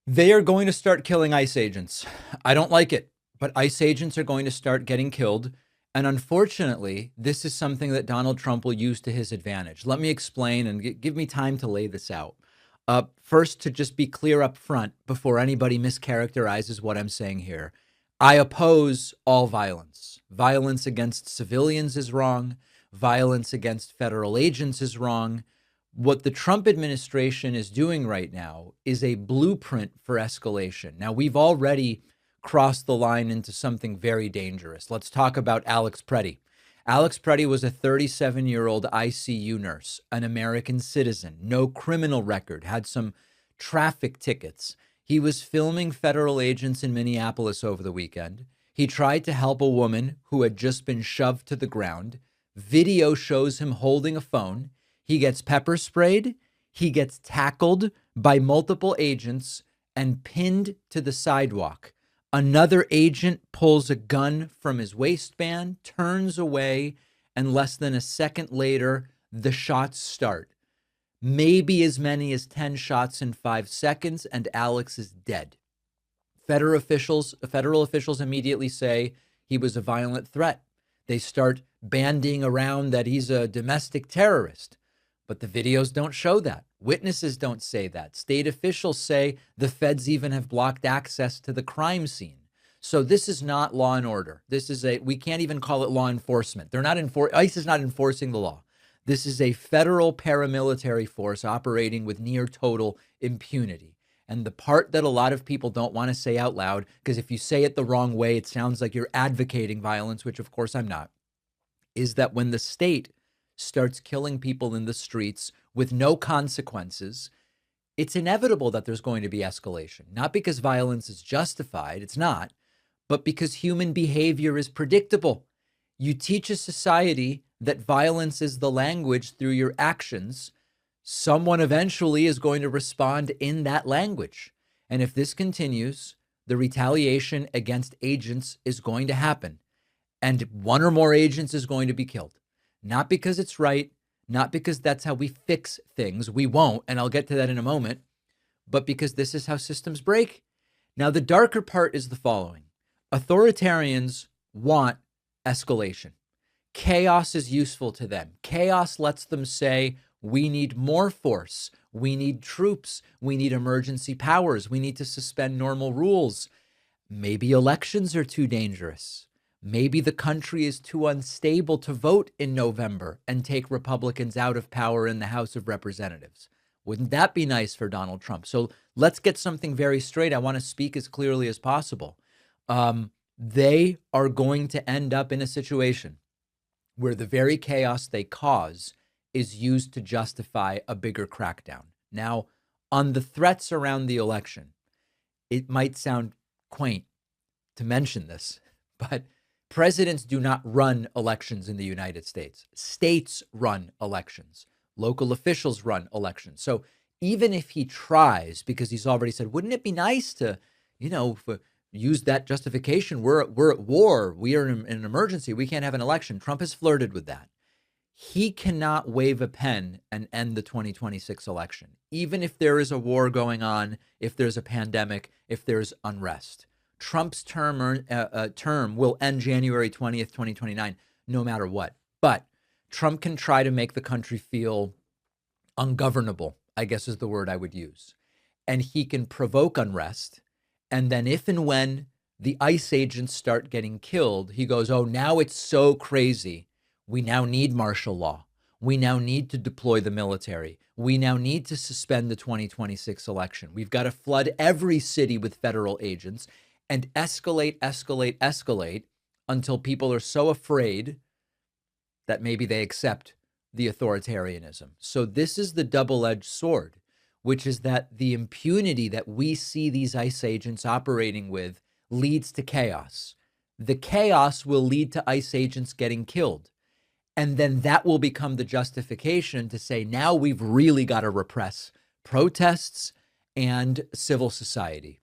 They are going to start killing ICE agents. I don't like it, but ICE agents are going to start getting killed. And unfortunately, this is something that Donald Trump will use to his advantage. Let me explain and give me time to lay this out. First, to just be clear up front before anybody mischaracterizes what I'm saying here, I oppose all violence. Violence against civilians is wrong. Violence against federal agents is wrong. What the Trump administration is doing right now is a blueprint for escalation. Now, we've already crossed the line into something very dangerous. Let's talk about Alex Preddy. Alex Preddy was a 37-year-old ICU nurse, an American citizen, no criminal record, had some traffic tickets. He was filming federal agents in Minneapolis over the weekend. He tried to help a woman who had just been shoved to the ground. Video shows him holding a phone. He gets pepper sprayed. He gets tackled by multiple agents and pinned to the sidewalk. Another agent pulls a gun from his waistband, turns away, and less than a second later, the shots start. Maybe as many as 10 shots in 5 seconds, and Alex is dead. Federal officials immediately say he was a violent threat. They start bandying around that he's a domestic terrorist. But the videos don't show that. Witnesses don't say that. State officials say the feds even have blocked access to the crime scene. So this is not law and order. We can't even call it law enforcement. ICE is not enforcing the law. This is a federal paramilitary force operating with near total impunity. And the part that a lot of people don't want to say out loud, because if you say it the wrong way, it sounds like you're advocating violence, which of course I'm not, is that when the state starts killing people in the streets with no consequences, it's inevitable that there's going to be escalation. Not because violence is justified, it's not, but because human behavior is predictable. You teach a society that violence is the language through your actions. Someone eventually is going to respond in that language. And if this continues, the retaliation against agents is going to happen. And one or more agents is going to be killed. Not because it's right, not because that's how we fix things. We won't, and I'll get to that in a moment, but because this is how systems break. Now, the darker part is the following. Authoritarians want escalation. Chaos is useful to them. Chaos lets them say, we need more force. We need troops. We need emergency powers. We need to suspend normal rules. Maybe elections are too dangerous. Maybe the country is too unstable to vote in November and take Republicans out of power in the House of Representatives. Wouldn't that be nice for Donald Trump? So let's get something very straight. I want to speak as clearly as possible. They are going to end up in a situation where the very chaos they cause is used to justify a bigger crackdown. Now, on the threats around the election, it might sound quaint to mention this, but presidents do not run elections in the United States. States run elections. Local officials run elections. So even if he tries, because he's already said, wouldn't it be nice to, use that justification? We're at war. We are in an emergency. We can't have an election. Trump has flirted with that. He cannot wave a pen and end the 2026 election, even if there is a war going on, if there's a pandemic, if there's unrest. Trump's term will end January 20th, 2029, no matter what. But Trump can try to make the country feel ungovernable, I guess is the word I would use. And he can provoke unrest. And then if and when the ICE agents start getting killed, he goes, oh, now it's so crazy. We now need martial law. We now need to deploy the military. We now need to suspend the 2026 election. We've got to flood every city with federal agents and escalate until people are so afraid that maybe they accept the authoritarianism. So this is the double-edged sword, which is that the impunity that we see these ICE agents operating with leads to chaos. The chaos will lead to ICE agents getting killed. And then that will become the justification to say, now we've really got to repress protests and civil society.